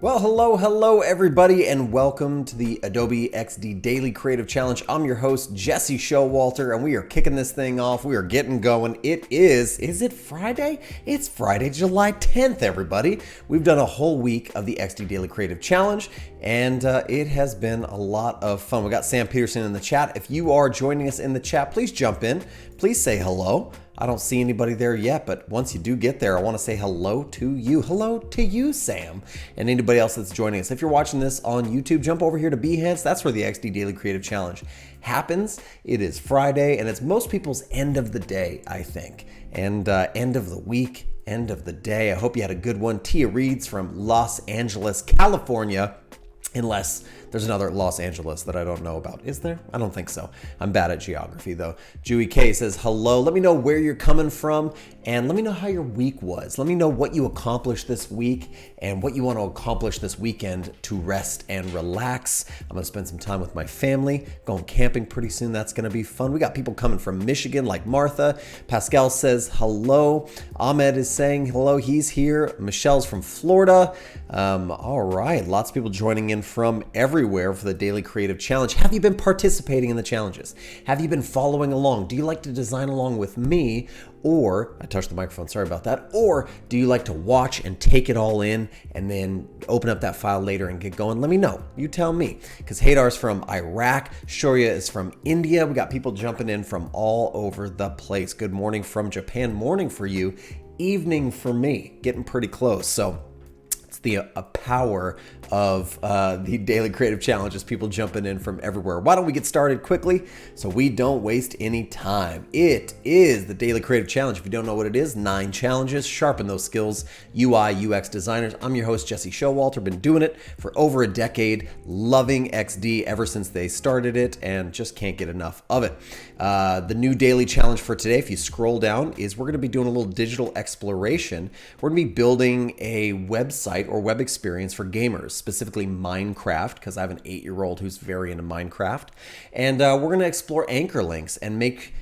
Well, hello everybody, and welcome to the Adobe XD Daily Creative Challenge. I'm your host, Jesse Showalter, and we are kicking this thing off. We are getting going. Is it Friday? It's Friday, July 10th, everybody. We've done a whole week of the XD Daily Creative Challenge, and it has been a lot of fun. We got Sam Peterson in the chat. If you are joining us in the chat, please jump in. Please say hello. I don't see anybody there yet, but once you do get there, I want to say hello to you. Hello to you, Sam, and anybody else that's joining us. If you're watching this on YouTube, jump over here to Behance. That's where the XD Daily Creative Challenge happens. It is Friday, and it's most people's end of the day, I think, and end of the week, end of the day. I hope you had a good one. Tia Reed's from Los Angeles, California. Unless there's another Los Angeles that I don't know about. Is there? I don't think so. I'm bad at geography though. Dewey K says, hello. Let me know where you're coming from and let me know how your week was. Let me know what you accomplished this week and what you want to accomplish this weekend to rest and relax. I'm going to spend some time with my family, going camping pretty soon. That's going to be fun. We got people coming from Michigan like Martha. Pascal says, hello. Ahmed is saying hello. He's here. Michelle's from Florida. All right. Lots of people joining in from everywhere for the Daily Creative Challenge. Have you been participating in the challenges? Have you been following along? Do you like to design along with me? Or, I touched the microphone, sorry about that. Or do you like to watch and take it all in and then open up that file later and get going? Let me know. You tell me. Because Haydar's from Iraq. Shoria is from India. We got people jumping in from all over the place. Good morning from Japan. Morning for you. Evening for me. Getting pretty close. So the power of the Daily Creative Challenge is people jumping in from everywhere. Why don't we get started quickly so we don't waste any time? It is the Daily Creative Challenge. If you don't know what it is, 9 challenges, sharpen those skills, UI, UX designers. I'm your host, Jesse Showalter. Been doing it for over a decade, loving XD ever since they started it and just can't get enough of it. The new daily challenge for today, if you scroll down, is we're going to be doing a little digital exploration. We're going to be building a website or web experience for gamers, specifically Minecraft, because I have an 8-year-old who's very into Minecraft. And we're going to explore anchor links and make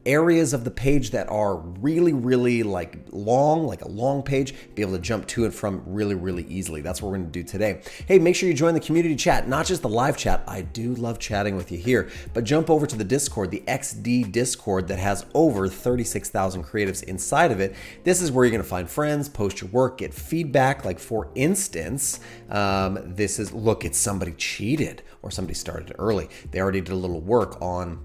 areas of the page that are really like a long page, be able to jump to and from really easily. That's what we're going to do today. Hey, make sure you join the community chat, not just the live chat. I do love chatting with you here, but jump over to the Discord, the XD Discord that has over 36,000 creatives inside of it. This is where you're going to find friends, post your work, get feedback. Like for instance, this is, look, it's somebody cheated or somebody started early. They already did a little work on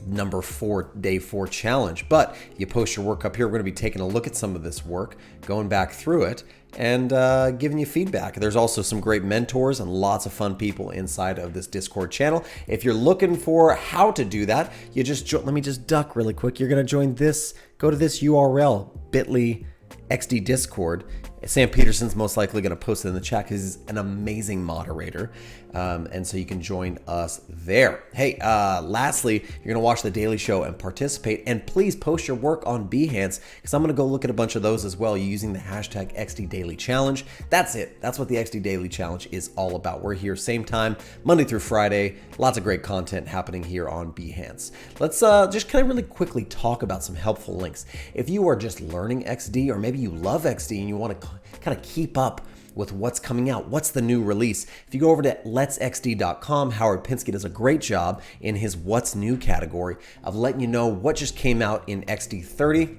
number 4, day 4 challenge, but you post your work up here. We're going to be taking a look at some of this work, going back through it and giving you feedback. There's also some great mentors and lots of fun people inside of this Discord channel. If you're looking for how to do that, you just let me just duck really quick. You're going to join this, go to this URL, bit.ly XD Discord. Sam Peterson's most likely going to post it in the chat because he's an amazing moderator. And so you can join us there. Hey, lastly, you're going to watch the Daily Show and participate. And please post your work on Behance because I'm going to go look at a bunch of those as well using the hashtag XD Daily Challenge. That's it. That's what the XD Daily Challenge is all about. We're here same time, Monday through Friday. Lots of great content happening here on Behance. Let's just kind of really quickly talk about some helpful links. If you are just learning XD or maybe you love XD and you want to kind of keep up with what's coming out, what's the new release. If you go over to letsxd.com, Howard Pinsky does a great job in his What's New category of letting you know what just came out in XD30.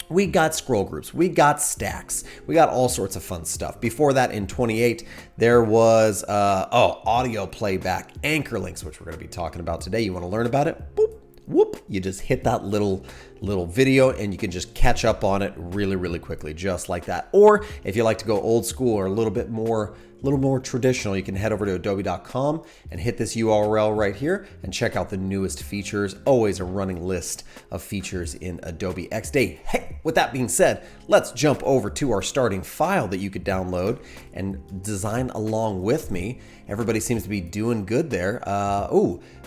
We got scroll groups, we got stacks, we got all sorts of fun stuff. Before that in 28, there was audio playback, anchor links, which we're going to be talking about today. You want to learn about it? Boop. Whoop, you just hit that little video and you can just catch up on it really quickly, just like that. Or if you like to go old school or a little bit more traditional, you can head over to adobe.com and hit this URL right here and check out the newest features. Always a running list of features in Adobe XD. Hey, with that being said, let's jump over to our starting file that you could download and design along with me. Everybody seems to be doing good there.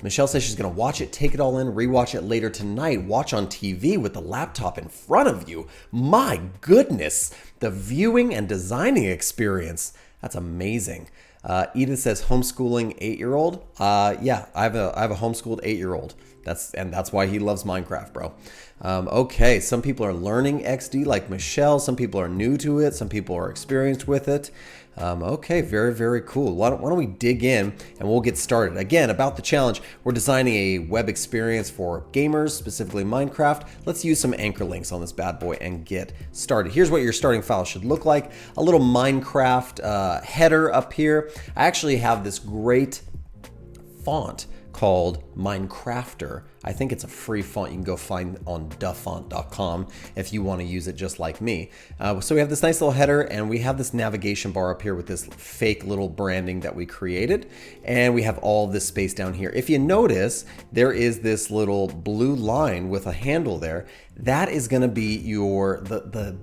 Michelle says she's going to watch it, take it all in, rewatch it later tonight, watch on TV with the laptop in front of you. My goodness, the viewing and designing experience. That's amazing. Edith says homeschooling 8-year-old. Yeah, I have a homeschooled 8-year-old. That's why he loves Minecraft, bro. Okay, some people are learning XD like Michelle. Some people are new to it. Some people are experienced with it. Okay, very, very cool. Why don't we dig in and we'll get started. Again, about the challenge, we're designing a web experience for gamers, specifically Minecraft. Let's use some anchor links on this bad boy and get started. Here's what your starting file should look like. A little Minecraft header up here. I actually have this great font called Minecrafter. I think it's a free font you can go find on dafont.com if you want to use it just like me. So we have this nice little header and we have this navigation bar up here with this fake little branding that we created. And we have all this space down here. If you notice, there is this little blue line with a handle there. That is going to be the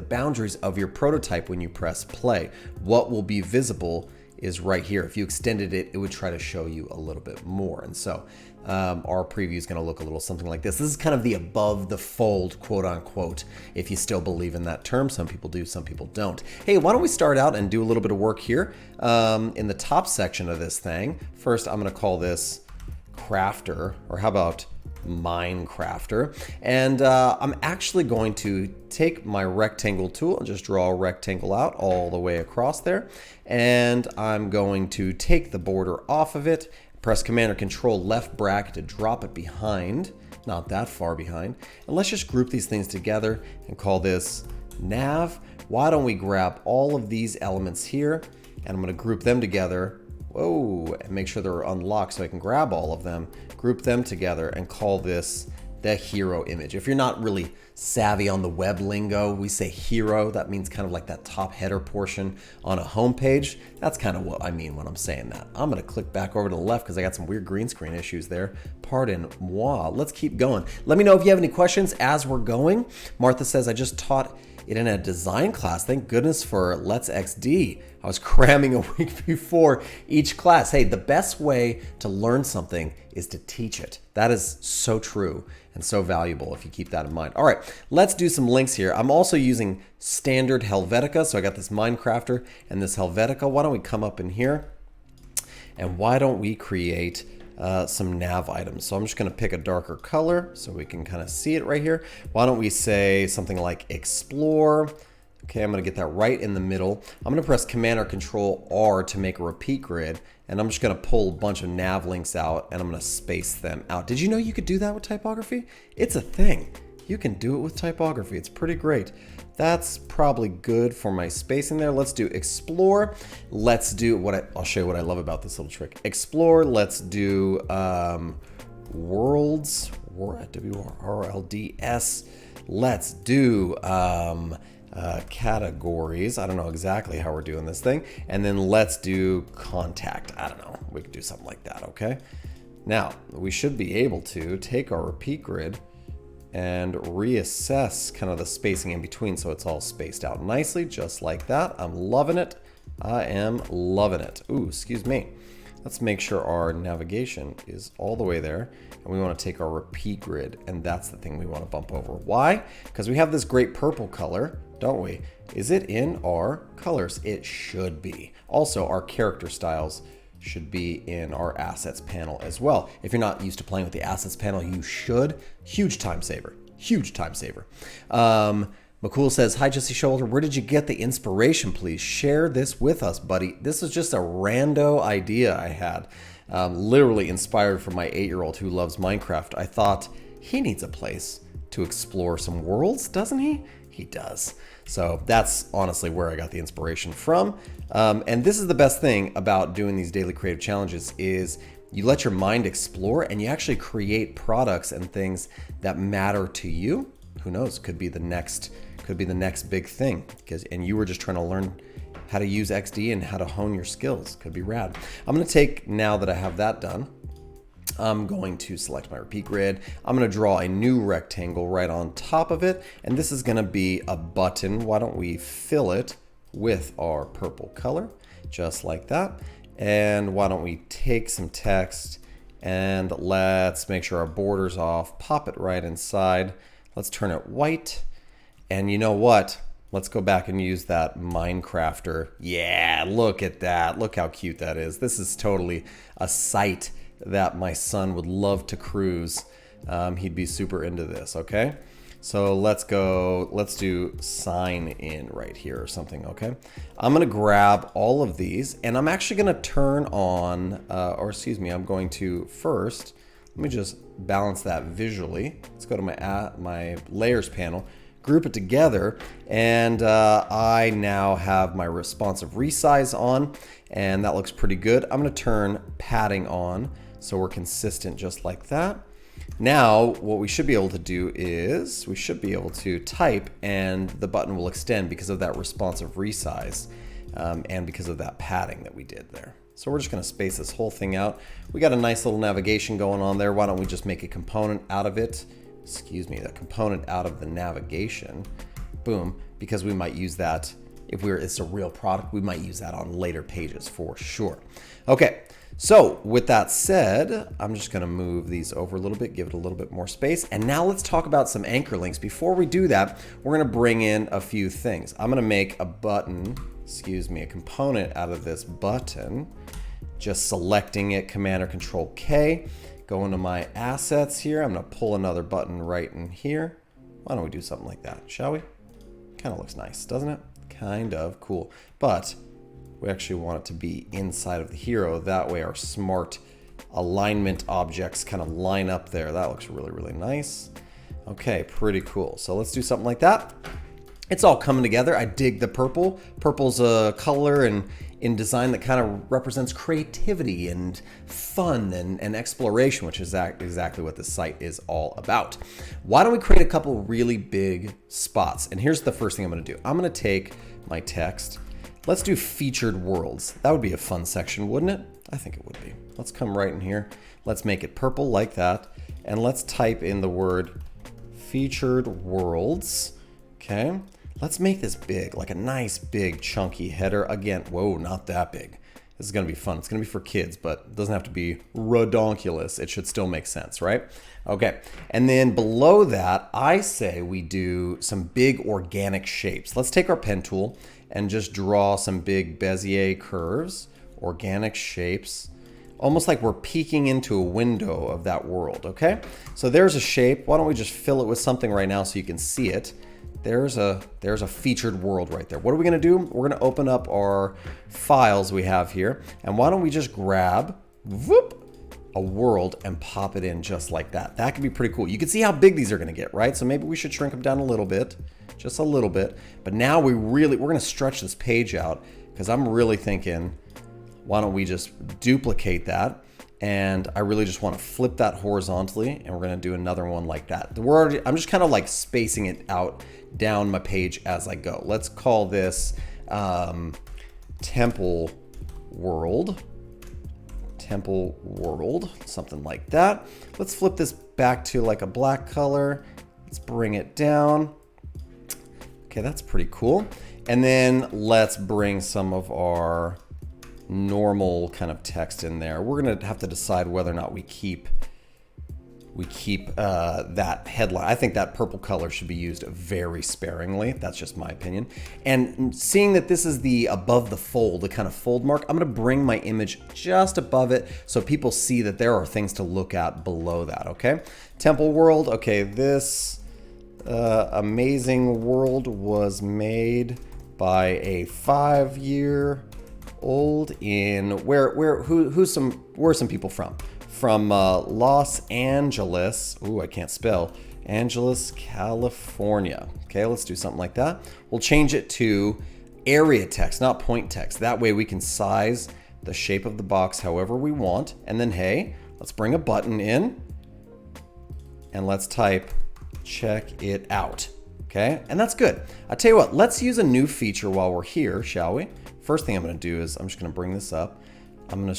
boundaries of your prototype when you press play. What will be visible is right here. If you extended it, it would try to show you a little bit more. And so our preview is going to look a little something like this. This is kind of the above the fold, quote unquote, if you still believe in that term. Some people do, some people don't. Hey, why don't we start out and do a little bit of work here in the top section of this thing. First, I'm going to call this Crafter, or how about Minecrafter? And I'm actually going to take my rectangle tool and just draw a rectangle out all the way across there. And I'm going to take the border off of it, press Command or Control left bracket to drop it behind, not that far behind. And let's just group these things together and call this nav. Why don't we grab all of these elements here and I'm going to group them together. Whoa, and make sure they're unlocked so I can grab all of them, group them together and call this the hero image. If you're not really savvy on the web lingo, we say hero. That means kind of like that top header portion on a home page. That's kind of what I mean when I'm saying that. I'm going to click back over to the left because I got some weird green screen issues there. Pardon moi. Let's keep going. Let me know if you have any questions as we're going. Martha says, I just taught it in a design class. Thank goodness for Let's XD. I was cramming a week before each class. Hey, the best way to learn something is to teach it. That is so true and so valuable if you keep that in mind. All right, let's do some links here. I'm also using standard Helvetica. So I got this Minecrafter and this Helvetica. Why don't we come up in here and why don't we create some nav items. So I'm just going to pick a darker color so we can kind of see it right here. Why don't we say something like explore? Okay, I'm going to get that right in the middle. I'm going to press Command or Control R to make a repeat grid. And I'm just going to pull a bunch of nav links out and I'm going to space them out. Did you know you could do that with typography? It's a thing. You can do it with typography. It's pretty great. That's probably good for my spacing there. Let's do explore. Let's do I'll show you what I love about this little trick. Explore. Let's do worlds, WRLDS. Let's do categories. I don't know exactly how we're doing this thing. And then let's do contact. I don't know. We could do something like that. Okay. Now we should be able to take our repeat grid and reassess kind of the spacing in between so it's all spaced out nicely, just like that. I'm loving it. I am loving it. Ooh, excuse me. Let's make sure our navigation is all the way there. And we want to take our repeat grid, and that's the thing we want to bump over. Why? Because we have this great purple color, don't we? Is it in our colors? It should be. Also, our character styles should be in our assets panel as well. If you're not used to playing with the assets panel, you should. Huge time saver. Huge time saver. McCool says, hi, Jesse Showalter. Where did you get the inspiration? Please share this with us, buddy. This is just a rando idea I had. Literally inspired from my 8-year-old who loves Minecraft. I thought he needs a place to explore some worlds, doesn't he? He does. So that's honestly where I got the inspiration from. And this is the best thing about doing these daily creative challenges is you let your mind explore and you actually create products and things that matter to you. Who knows? Could be the next big thing. And you were just trying to learn how to use XD and how to hone your skills. Could be rad. I'm going to take, now that I have that done, I'm going to select my repeat grid. I'm going to draw a new rectangle right on top of it. And this is going to be a button. Why don't we fill it with our purple color, just like that. And why don't we take some text and let's make sure our border's off, pop it right inside. Let's turn it white. And you know what? Let's go back and use that Minecrafter. Yeah, look at that. Look how cute that is. This is totally a site that my son would love to cruise. He'd be super into this, okay? So let's do sign in right here or something, okay? I'm gonna grab all of these and I'm actually gonna turn on, I'm going to first, let me just balance that visually. Let's go to my layers panel, group it together, and I now have my responsive resize on, and that looks pretty good. I'm gonna turn padding on so we're consistent just like that. Now, what we should be able to do is we should be able to type and the button will extend because of that responsive resize and because of that padding that we did there. So we're just going to space this whole thing out. We got a nice little navigation going on there. Why don't we just make a component out of it? Excuse me, a component out of the navigation. Boom, because we might use that if it's a real product, we might use that on later pages for sure. Okay. So with that said, I'm just gonna move these over a little bit, give it a little bit more space. And now let's talk about some anchor links. Before we do that, we're gonna bring in a few things. I'm gonna make a a component out of this button, just selecting it, Command or Control K, go into my assets here. I'm gonna pull another button right in here. Why don't we do something like that, shall we? Kind of looks nice, doesn't it? Kind of cool, but we actually want it to be inside of the hero. That way our smart alignment objects kind of line up there. That looks really, really nice. Okay, pretty cool. So let's do something like that. It's all coming together. I dig the purple. Purple's a color and in design that kind of represents creativity and fun and exploration, which is exactly what this site is all about. Why don't we create a couple really big spots? And here's the first thing I'm gonna do. I'm gonna take my text. Let's do featured worlds. That would be a fun section, wouldn't it? I think it would be. Let's come right in here. Let's make it purple like that. And let's type in the word featured worlds. Okay. Let's make this big, like a nice big chunky header. Again, whoa, not that big. This is gonna be fun. It's gonna be for kids, but it doesn't have to be redonkulous. It should still make sense, right? Okay, and then below that, I say we do some big organic shapes. Let's take our pen tool and just draw some big Bezier curves, organic shapes, almost like we're peeking into a window of that world, okay? So there's a shape. Why don't we just fill it with something right now so you can see it? There's a featured world right there. What are we gonna do? We're gonna open up our files we have here, and why don't we just grab, whoop, a world and pop it in just like that. That could be pretty cool. You can see how big these are gonna get, right? So maybe we should shrink them down a little bit, just a little bit. But now we're gonna stretch this page out because I'm really thinking, why don't we just duplicate that? And I really just want to flip that horizontally, and we're going to do another one like that. I'm just kind of like spacing it out down my page as I go. Let's call this Temple World, something like that. Let's flip this back to like a black color. Let's bring it down. Okay, that's pretty cool. And then let's bring some of our normal kind of text in there. We're gonna have to decide whether or not we keep that headline. I think that purple color should be used very sparingly. That's just my opinion. And seeing that this is the above the fold, the kind of fold mark, I'm gonna bring my image just above it so people see that there are things to look at below that, okay? Temple World, okay, this amazing world was made by a 5-year-old in where are some people from? From Los Angeles. Ooh, I can't spell. Angeles, California. Okay, let's do something like that. We'll change it to area text, not point text. That way we can size the shape of the box however we want. And then, hey, let's bring a button in and let's type check it out. Okay, and that's good. I'll tell you what, let's use a new feature while we're here, shall we? First thing I'm gonna do is I'm just gonna bring this up. I'm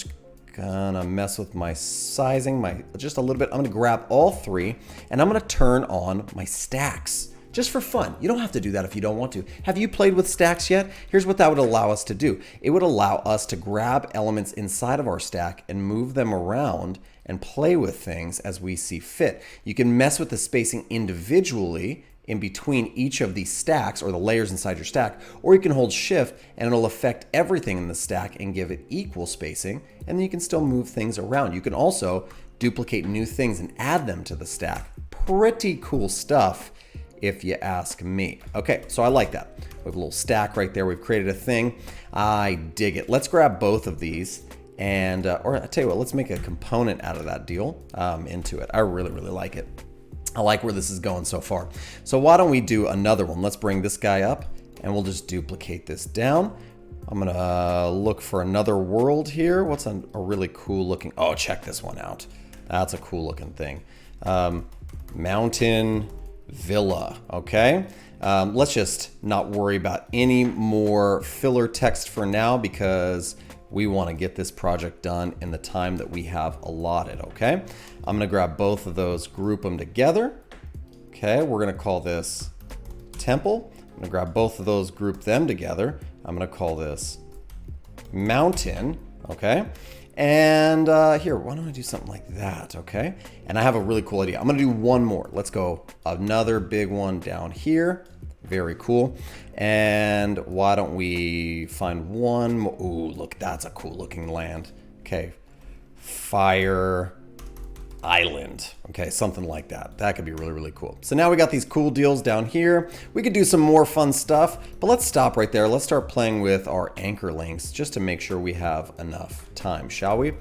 gonna mess with my sizing, just a little bit. I'm gonna grab all three and I'm gonna turn on my stacks just for fun. You don't have to do that if you don't want to. Have you played with stacks yet? Here's what that would allow us to do. It would allow us to grab elements inside of our stack and move them around and play with things as we see fit. You can mess with the spacing individually in between each of these stacks or the layers inside your stack, or you can hold shift and it'll affect everything in the stack and give it equal spacing, and then you can still move things around. You can also duplicate new things and add them to the stack. Pretty cool stuff if you ask me. Okay, so I like that. We have a little stack right there. We've created a thing. I dig it. Let's grab both of these and, or I tell you what, let's make a component out of that deal into it. I really, really like it. I like where this is going so far. So why don't we do another one? Let's bring this guy up and we'll just duplicate this down. I'm gonna look for another world here. What's a really cool looking, oh, check this one out. That's a cool looking thing. Mountain Villa, okay? Let's just not worry about any more filler text for now because we wanna get this project done in the time that we have allotted, okay? I'm gonna grab both of those, group them together. Okay, we're gonna call this temple. I'm gonna grab both of those, group them together. I'm gonna call this mountain, okay? And here, why don't I do something like that, okay? And I have a really cool idea. I'm gonna do one more. Let's go another big one down here. Very cool. And why don't we find one more? Ooh, look, that's a cool looking land. Okay, Fire Island, okay, something like that. That could be really, really cool. So now we got these cool deals down here. We could do some more fun stuff, but let's stop right there. Let's start playing with our anchor links just to make sure we have enough time, shall we?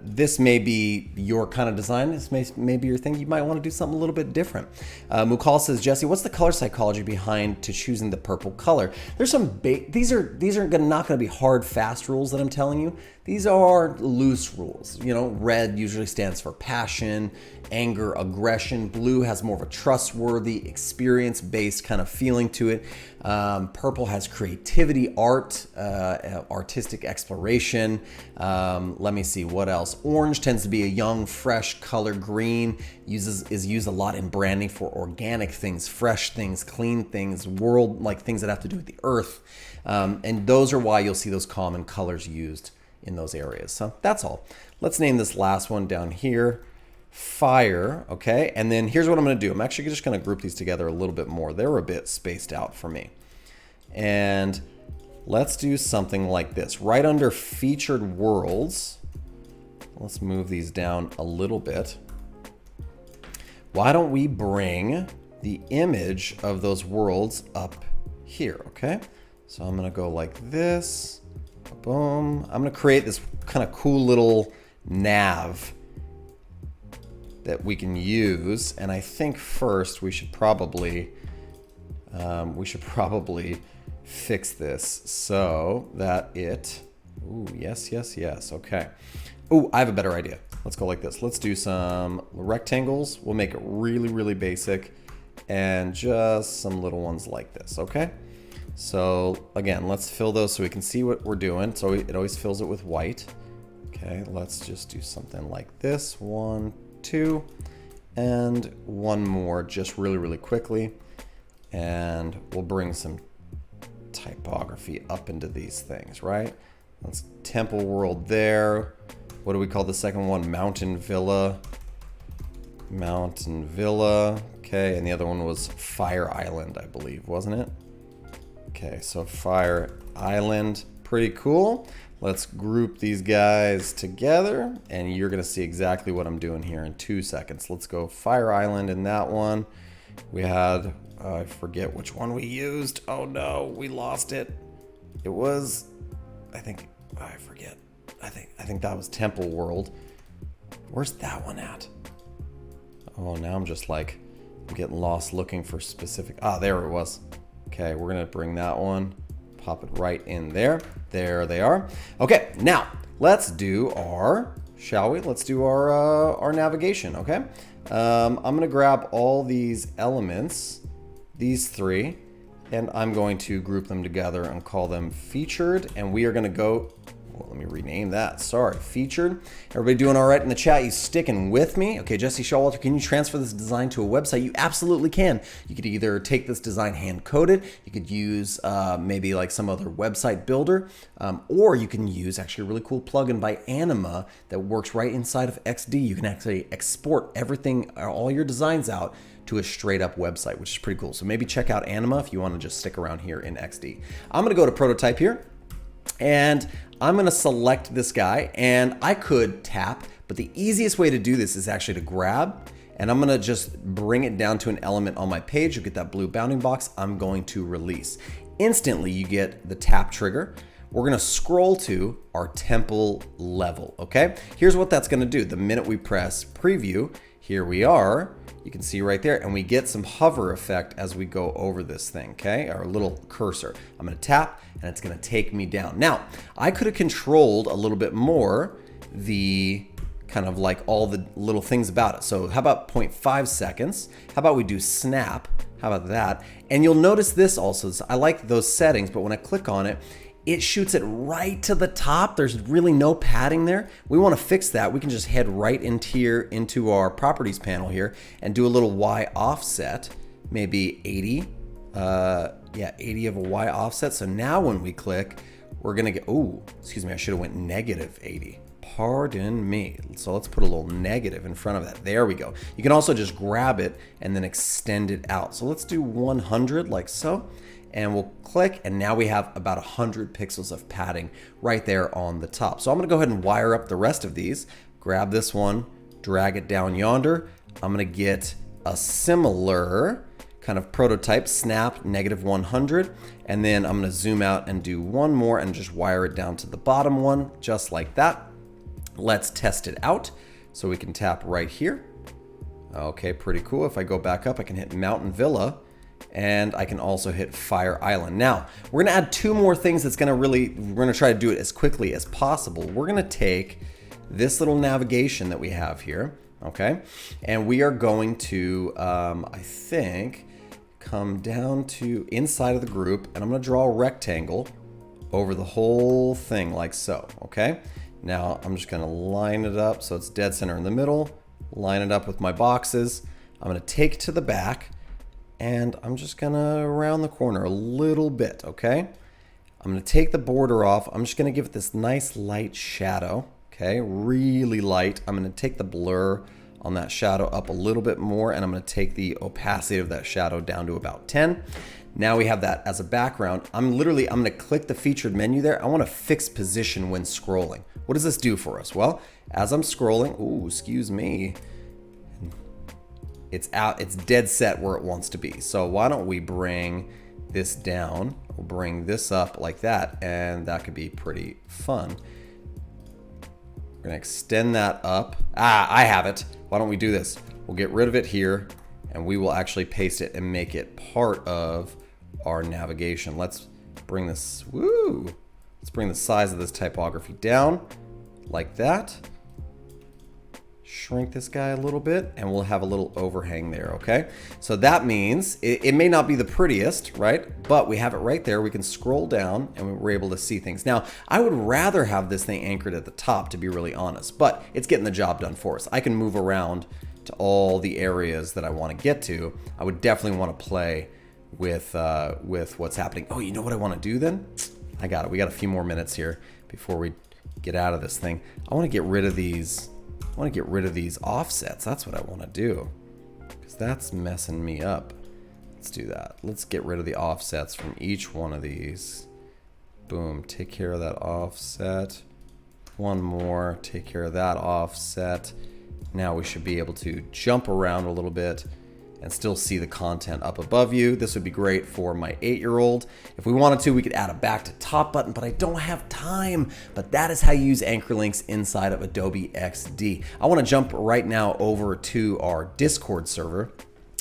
This may be your kind of design. This may be your thing. You might want to do something a little bit different. Mukal says, Jesse, what's the color psychology behind to choosing the purple color? There's some, these are not going to be hard, fast rules that I'm telling you. These are loose rules. You know, red usually stands for passion, anger, aggression. Blue has more of a trustworthy, experience-based kind of feeling to it. Purple has creativity, art, artistic exploration. Let me see, what else? Orange tends to be a young, fresh color. Green is used a lot in branding for organic things, fresh things, clean things, like things that have to do with the earth. And those are why you'll see those common colors used in those areas. So that's all. Let's name this last one down here Fire, okay? And then here's what I'm gonna do. I'm actually just gonna group these together a little bit more. They're a bit spaced out for me. And let's do something like this. Right under featured worlds, let's move these down a little bit. Why don't we bring the image of those worlds up here, okay? So I'm gonna go like this. Boom. I'm gonna create this kind of cool little nav that we can use. And I think first we should probably fix this so that it, ooh, yes, okay. Ooh, I have a better idea. Let's go like this. Let's do some rectangles. We'll make it really, really basic and just some little ones like this, okay? So again, let's fill those so we can see what we're doing. So it always fills it with white. Okay, let's just do something like this. 1, 2, and one more just really, really quickly. And we'll bring some typography up into these things, right? Let's Temple World there. What do we call the second one? Mountain Villa. Mountain Villa. Okay, and the other one was Fire Island, I believe, wasn't it? Okay, so Fire Island, pretty cool. Let's group these guys together and you're gonna see exactly what I'm doing here in 2 seconds. Let's go Fire Island in that one. We had, I forget which one we used. Oh no, we lost it. It was, I think that was Temple World. Where's that one at? Oh, now I'm just like, I'm getting lost looking for specific, there it was. Okay, we're gonna bring that one, pop it right in there. There they are. Okay, now let's do our, shall we? Let's do our navigation, okay? I'm gonna grab all these elements, these three, and I'm going to group them together and call them featured. And we are gonna go, well, let me rename that, sorry, featured. Everybody doing all right in the chat? You sticking with me? Okay, Jesse Showalter, can you transfer this design to a website? You absolutely can. You could either take this design hand-coded, you could use maybe like some other website builder, or you can use actually a really cool plugin by Anima that works right inside of XD. You can actually export everything, all your designs out to a straight up website, which is pretty cool. So maybe check out Anima if you want to just stick around here in XD. I'm gonna go to prototype here. And I'm gonna select this guy, and I could tap, but the easiest way to do this is actually to grab and I'm gonna just bring it down to an element on my page. You'll get that blue bounding box. I'm going to release. Instantly, you get the tap trigger. We're gonna scroll to our temple level, okay? Here's what that's gonna do. The minute we press preview, here we are. You can see right there, and we get some hover effect as we go over this thing, okay? Our little cursor. I'm gonna tap, and it's gonna take me down. Now, I could have controlled a little bit more the kind of like all the little things about it. So how about 0.5 seconds? How about we do snap? How about that? And you'll notice this also. I like those settings, but when I click on it, it shoots it right to the top. There's really no padding there. We want to fix that. We can just head right into our properties panel here and do a little Y offset, maybe 80. Yeah, 80 of a Y offset. So now when we click, we're gonna get, oh, excuse me, I should have went negative 80. Pardon me. So let's put a little negative in front of that. There we go. You can also just grab it and then extend it out. So let's do 100 like so. And we'll click, and now we have about 100 pixels of padding right there on the top. So I'm gonna go ahead and wire up the rest of these. Grab this one, drag it down yonder. I'm gonna get a similar kind of prototype, snap, negative 100, and then I'm gonna zoom out and do one more and just wire it down to the bottom one, just like that. Let's test it out. So we can tap right here. Okay, pretty cool. If I go back up, I can hit Mountain Villa, and I can also hit Fire Island. Now, we're gonna add two more things that's gonna we're gonna try to do it as quickly as possible. We're gonna take this little navigation that we have here, okay? And we are going to, I think, come down to inside of the group, and I'm gonna draw a rectangle over the whole thing like so, okay? Now, I'm just gonna line it up so it's dead center in the middle, line it up with my boxes. I'm gonna take it to the back, and I'm just gonna round the corner a little bit, okay? I'm gonna take the border off. I'm just gonna give it this nice light shadow, okay? Really light. I'm gonna take the blur on that shadow up a little bit more, and I'm gonna take the opacity of that shadow down to about 10. Now we have that as a background. I'm gonna click the featured menu there. I wanna fix position when scrolling. What does this do for us? Well, as I'm scrolling, ooh, excuse me, it's dead set where it wants to be. So why don't we bring this down? We'll bring this up like that, and that could be pretty fun. We're gonna extend that up. I have it. Why don't we do this? We'll get rid of it here, and we will actually paste it and make it part of our navigation. Let's bring this, let's bring the size of this typography down like that. Shrink this guy a little bit, and we'll have a little overhang there, okay? So that means it may not be the prettiest, right? But we have it right there. We can scroll down, and we're able to see things. Now, I would rather have this thing anchored at the top, to be really honest, but it's getting the job done for us. I can move around to all the areas that I want to get to. I would definitely want to play with what's happening. Oh, you know what I want to do then? I got it. We got a few more minutes here before we get out of this thing. I want to get rid of these. I want to get rid of these offsets. That's what I want to do, because that's messing me up. Let's do that. Let's get rid of the offsets from each one of these. Boom, take care of that offset. One more, take care of that offset. Now we should be able to jump around a little bit and still see the content up above you. This would be great for my 8-year-old. If we wanted to, we could add a back to top button, but I don't have time. But that is how you use anchor links inside of Adobe XD. I wanna jump right now over to our Discord server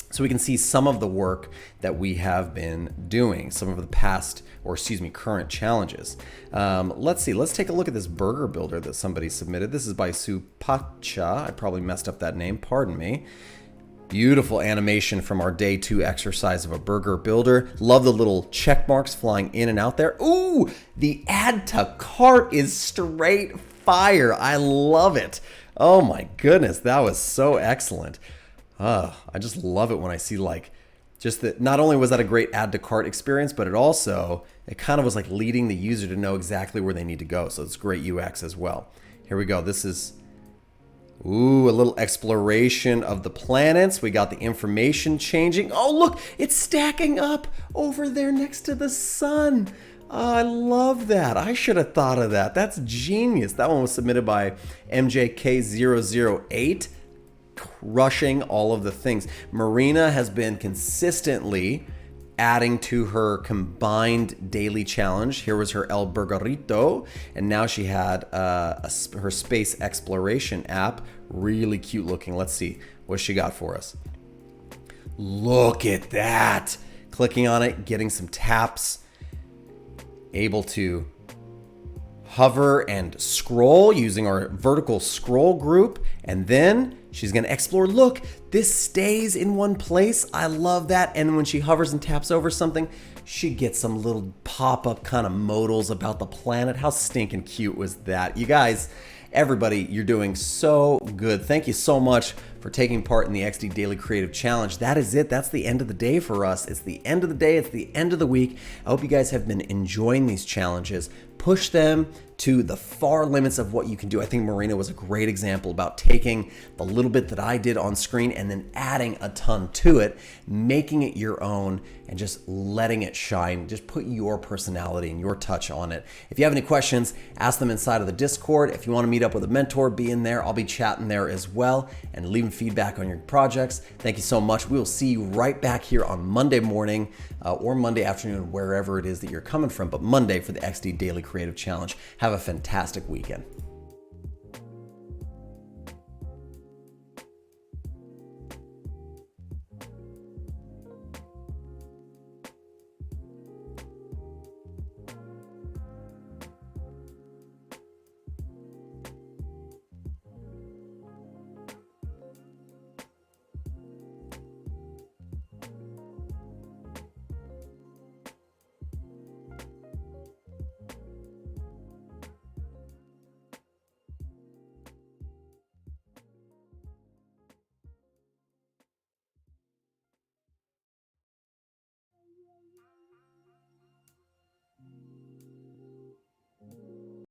so we can see some of the work that we have been doing, some of the past, or excuse me, current challenges. Let's see, let's take a look at this burger builder that somebody submitted. This is by Supacha. I probably messed up that name, pardon me. Beautiful animation from our day 2 exercise of a burger builder. Love the little check marks flying in and out there. Ooh, the add to cart is straight fire. I love it. Oh my goodness, that was so excellent. I just love it when I see like, just that not only was that a great add to cart experience, but it kind of was like leading the user to know exactly where they need to go. So it's great UX as well. Here we go. This is, ooh, a little exploration of the planets. We got the information changing. Oh, look, it's stacking up over there next to the sun. Oh, I love that. I should have thought of that. That's genius. That one was submitted by MJK008. crushing all of the things. Marina has been consistently adding to her combined daily challenge. Here was her El Burgerito, and now she had her space exploration app. Really cute looking. Let's see what she got for us. Look at that. Clicking on it, getting some taps, able to hover and scroll using our vertical scroll group, and then she's going to explore. Look, this stays in one place. I love that. And when she hovers and taps over something, she gets some little pop-up kind of modals about the planet. How stinking cute was that? You guys, everybody, you're doing so good. Thank you so much for taking part in the XD Daily Creative Challenge. That is it. That's the end of the day for us. It's the end of the day. It's the end of the week. I hope you guys have been enjoying these challenges. Push them to the far limits of what you can do. I think Marina was a great example about taking the little bit that I did on screen and then adding a ton to it, making it your own, and just letting it shine. Just put your personality and your touch on it. If you have any questions, ask them inside of the Discord. If you want to meet up with a mentor, be in there. I'll be chatting there as well and leaving feedback on your projects. Thank you so much. We will see you right back here on Monday morning or Monday afternoon, wherever it is that you're coming from, but Monday for the XD Daily Creative Challenge. Have a fantastic weekend.